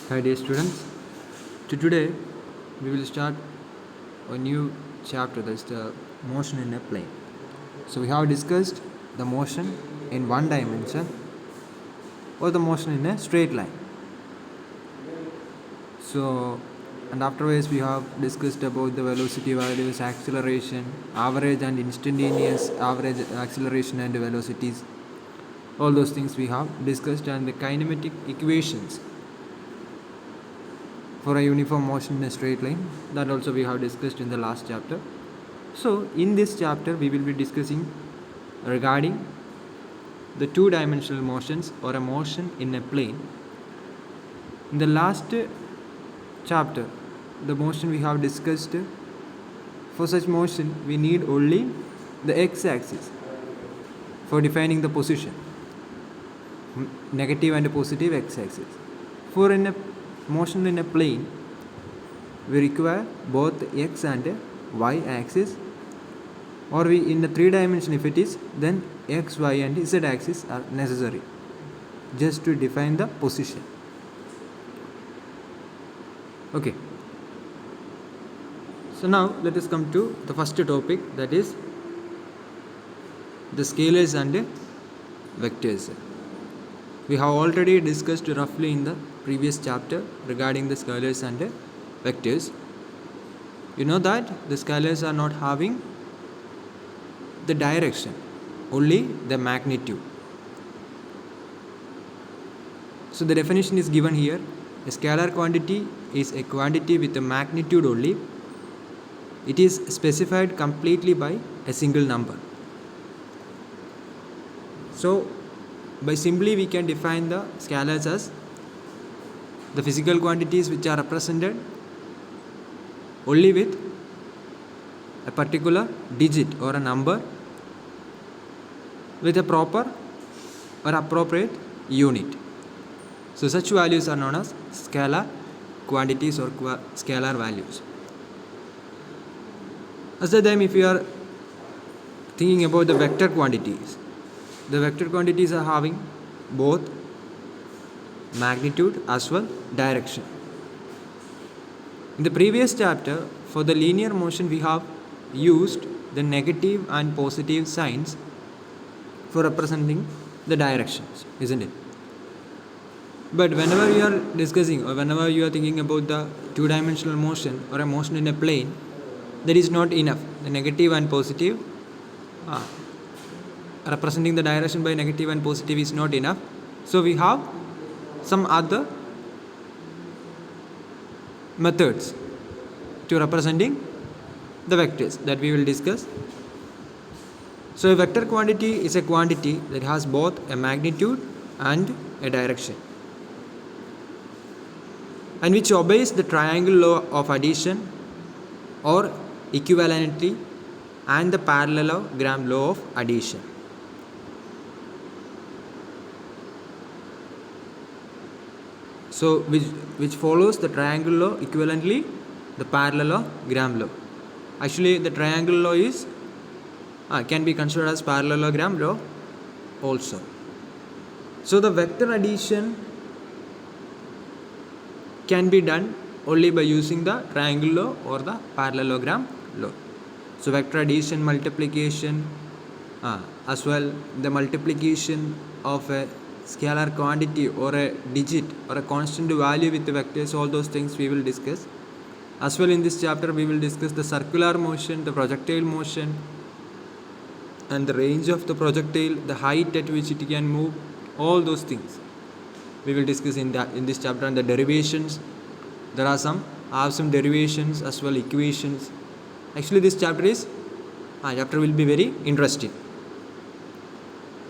Hi dear students, today we will start a new chapter, that is the motion in a plane. So we have discussed the motion in one dimension or the motion in a straight line. So and afterwards we have discussed about the velocity values, acceleration, average and instantaneous average acceleration and velocities. All those things we have discussed, and the kinematic equations for a uniform motion in a straight line, that also we have discussed in the last chapter. So in this chapter we will be discussing regarding the two-dimensional motions or a motion in a plane. In the last chapter, the motion we have discussed, for such motion we need only the x-axis for defining the position, negative and positive x-axis. For in a motion in a plane, we require both x and y axis, or we in the three dimension, if it is, then x, y and z axis are necessary just to define the position. Okay, so now let us come to the first topic, that is the scalars and vectors. We have already discussed roughly in the previous chapter regarding the scalars and vectors. You know that the scalars are not having the direction, only the magnitude. So the definition is given here. A scalar quantity is a quantity with a magnitude only. It is specified completely by a single number. So by simply we can define the scalars as the physical quantities which are represented only with a particular digit or a number with a proper or appropriate unit. So such values are known as scalar quantities or scalar values. As the time, if you are thinking about the vector quantities, the vector quantities are having both magnitude as well direction. In the previous chapter, for the linear motion we have used the negative and positive signs for representing the directions, isn't it? But whenever you are discussing or whenever you are thinking about the two-dimensional motion or a motion in a plane, that is not enough. The negative and positive, representing the direction by negative and positive is not enough. So we have some other methods to representing the vectors that we will discuss. So a vector quantity is a quantity that has both a magnitude and a direction, and which obeys the triangle law of addition or equivalently and the parallelogram law of addition. So which follows the triangle law equivalently the parallelogram law. Actually the triangle law is can be considered as parallelogram law also. So the vector addition can be done only by using the triangle law or the parallelogram law. So vector addition, multiplication, as well the multiplication of a scalar quantity or a digit or a constant value with the vectors, all those things we will discuss. As well in this chapter we will discuss the circular motion, the projectile motion, and the range of the projectile, the height at which it can move, all those things we will discuss in this chapter. And the derivations, there are some derivations as well equations. Actually this chapter will be very interesting.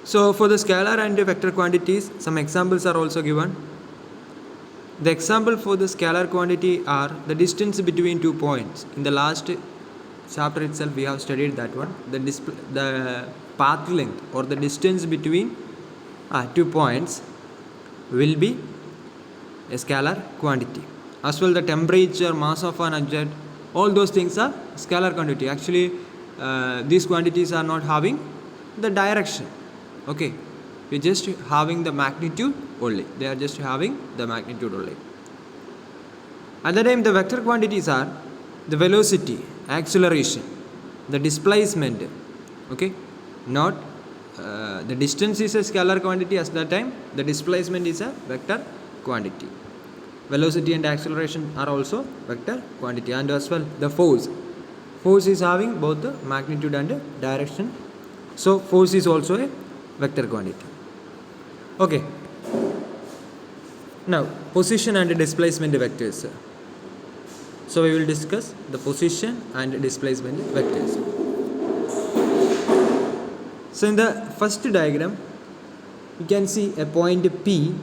So for the scalar and vector quantities, some examples are also given. The example for the scalar quantity are the distance between 2 points. In the last chapter itself we have studied that one. The path length or the distance between 2 points will be a scalar quantity. As well the temperature, mass of an object, all those things are scalar quantity. Actually these quantities are not having the direction. Okay, we're just having the magnitude only. They are just having the magnitude only. At the time, the vector quantities are the velocity, acceleration, the displacement, okay, not the distance is a scalar quantity. At that time, the displacement is a vector quantity. Velocity and acceleration are also vector quantity, and as well the force is having both the magnitude and direction, so force is also a vector quantity. Okay, now position and displacement vectors. So we will discuss the position and displacement vectors. So in the first diagram, you can see a point P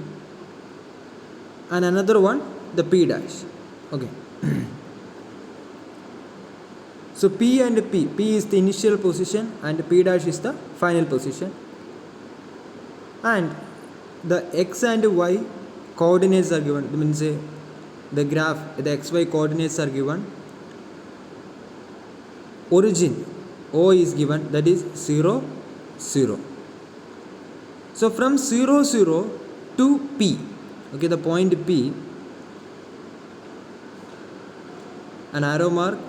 and another one the P dash. Okay. So P and P is the initial position and P dash is the final position. And the x and y coordinates are given, means the graph, the xy coordinates are given. Origin O is given, that is 0, 0. So from 0, 0 to P, okay, the point P, an arrow marked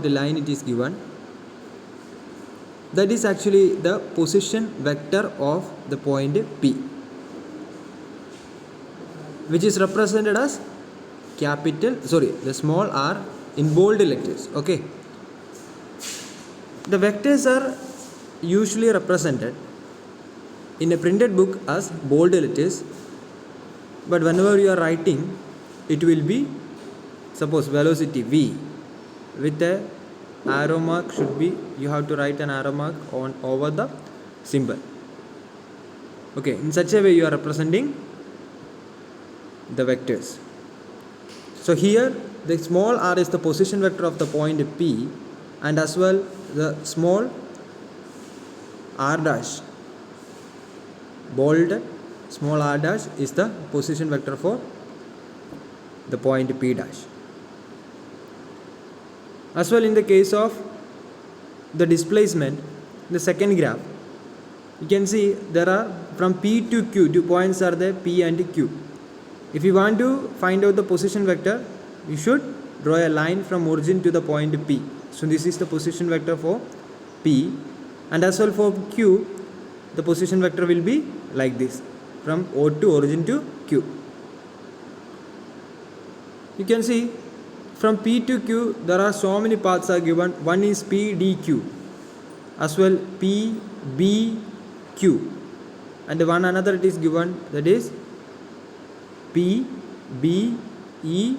line it is given. That is actually the position vector of the point P, which is represented as the small r in bold letters. Okay, the vectors are usually represented in a printed book as bold letters, but whenever you are writing, it will be, suppose velocity v with a arrow mark should be, you have to write an arrow mark on over the symbol. Okay, in such a way you are representing the vectors. So here the small r is the position vector of the point P, and as well the small r dash, bold small r dash, is the position vector for the point P dash. As well, in the case of the displacement, the second graph, you can see there are from P to Q, two points are there, P and Q. If you want to find out the position vector, you should draw a line from origin to the point P. So this is the position vector for P, and as well for Q, the position vector will be like this, from O to origin to Q. You can see from P to Q there are so many paths are given. One is P D Q, as well P B Q, and one another it is given, that is P B E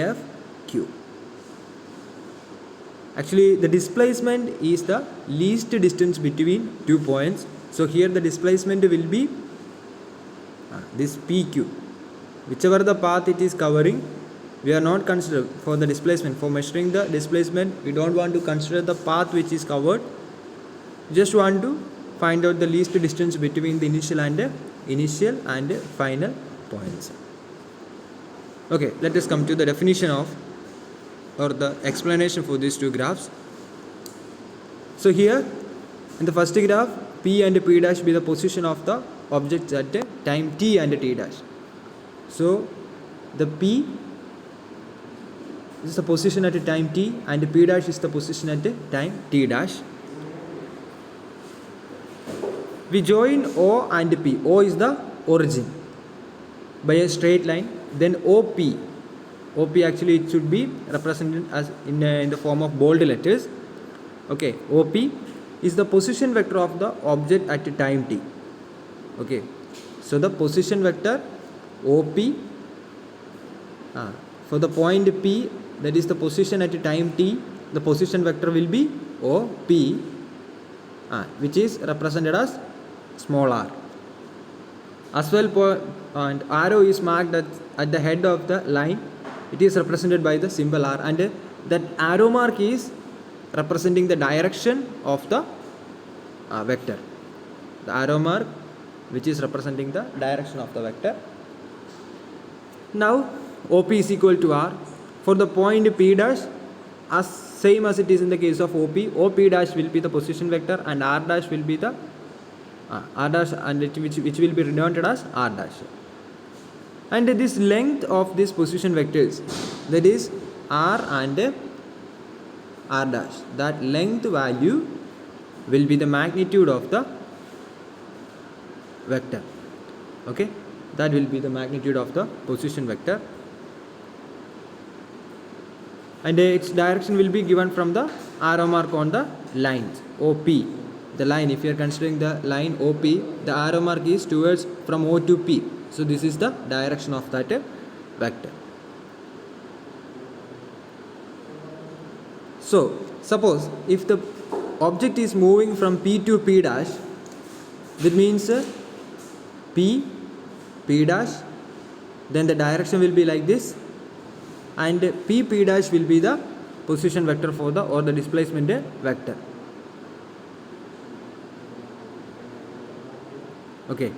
F Q. Actually the displacement is the least distance between 2 points. So here the displacement will be this PQ. Whichever the path it is covering, we are not considered for the displacement. For measuring the displacement, we don't want to consider the path which is covered. Just want to find out the least distance between the initial and final points. Okay, let us come to the definition of, or the explanation for these two graphs. So here in the first graph, P and P dash be the position of the objects at time t and t dash. So the P is the position at a time t and P dash is the position at a time t dash. We join O and P. O is the origin by a straight line. Then OP actually it should be represented as in the form of bold letters. Okay, OP is the position vector of the object at a time t. Okay, so the position vector OP for the point P, that is the position at a time t, the position vector will be OP, which is represented as small r. As well, and arrow is marked at the head of the line. It is represented by the symbol r, and that arrow mark is representing the direction of the vector. The arrow mark which is representing the direction of the vector. Now OP is equal to r. For the point P dash, as same as it is in the case of OP dash will be the position vector and r dash will be the r dash, and which will be denoted as r dash. And this length of these position vectors, that is r and r dash, that length value will be the magnitude of the vector. Okay, that will be the magnitude of the position vector, and its direction will be given from the arrow mark on the lines OP. The line, if you are considering the line OP, the arrow mark is towards from O to P. So this is the direction of that vector. So suppose if the object is moving from P to P dash, that means P dash, then the direction will be like this, and P dash will be the position vector for the, or the displacement vector. Okay,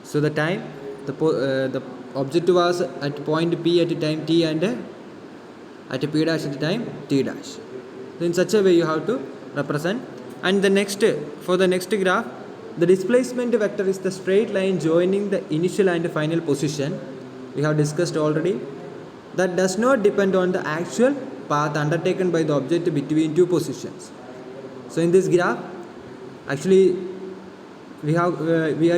so the time the object was at point P at time t and at P dash at time t dash. So in such a way you have to represent. And the next, for the next graph, the displacement vector is the straight line joining the initial and final position. We have discussed already. That does not depend on the actual path undertaken by the object between two positions. So in this graph, actually we are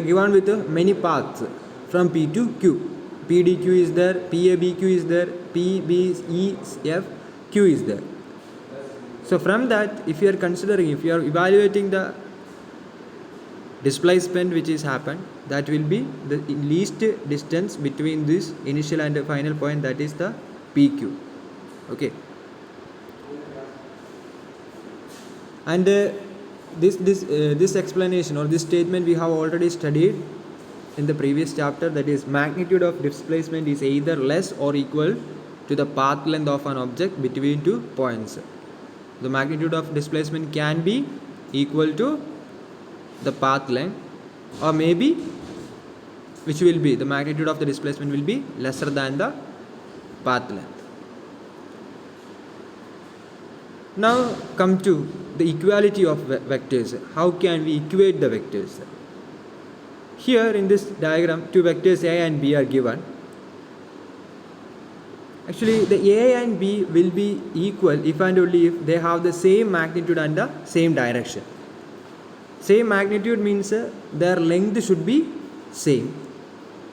given with many paths from P to Q. PDQ is there, PABQ is there, PBEF Q is there. So from that, if you are considering, if you are evaluating the displacement which is happened, that will be the least distance between this initial and final point, that is the PQ. Okay, and this explanation or this statement we have already studied in the previous chapter, that is magnitude of displacement is either less or equal to the path length of an object between two points. The magnitude of displacement can be equal to the path length, or maybe which will be the magnitude of the displacement will be lesser than the path length. Now come to the equality of vectors. How can we equate the vectors? Here in this diagram, two vectors A and B are given. Actually the A and B will be equal if and only if they have the same magnitude and the same direction. Same magnitude means their length should be same.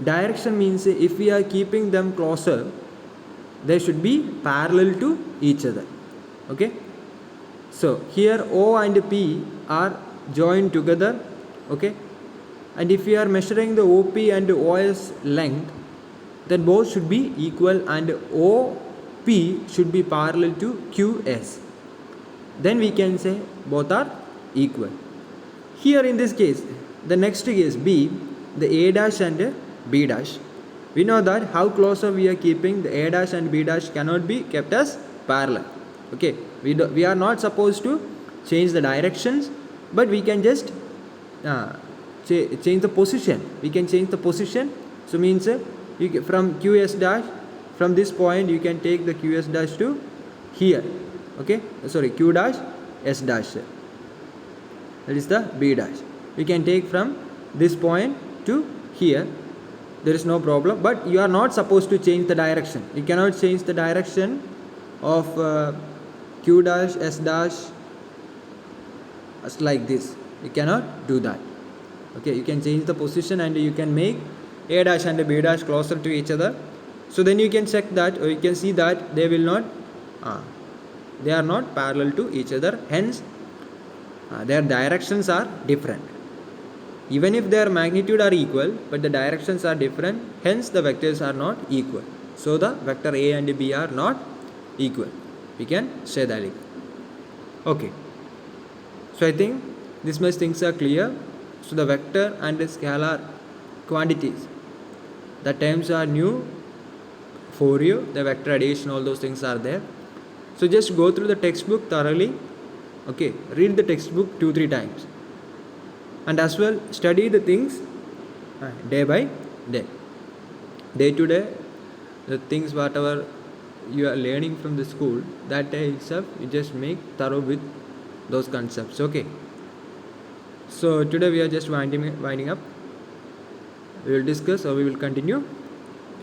Direction means if we are keeping them closer, they should be parallel to each other. Okay, so here O and P are joined together. Okay, and if we are measuring the OP and OS length, then both should be equal and OP should be parallel to QS. Then we can say both are equal. Here in this case, the next case B, the A dash and B dash, we know that how closer we are keeping, the A dash and B dash cannot be kept as parallel. Okay, we are not supposed to change the directions, but we can just change the position. We can change the position. So means from QS dash, from this point you can take the QS dash to here. Okay, sorry, Q dash S dash, that is the B dash. We can take from this point to here. There is no problem, but you are not supposed to change the direction. You cannot change the direction of Q dash S dash as like this. You cannot do that. Okay, you can change the position and you can make A dash and B dash closer to each other. So then you can check that, or you can see that they will not they are not parallel to each other, hence their directions are different. Even if their magnitude are equal, but the directions are different, hence the vectors are not equal. So the vector A and B are not equal. We can say that. Okay, so I think this much things are clear. So the vector and the scalar quantities, the terms are new for you. The vector addition, all those things are there. So just go through the textbook thoroughly. Okay, read the textbook 2-3 times, and as well study the things day by day, day to day. The things whatever you are learning from the school, that day itself you just make thorough with those concepts. Okay, so today we are just winding up. We will discuss, or we will continue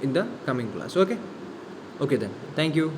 in the coming class. Okay then, thank you.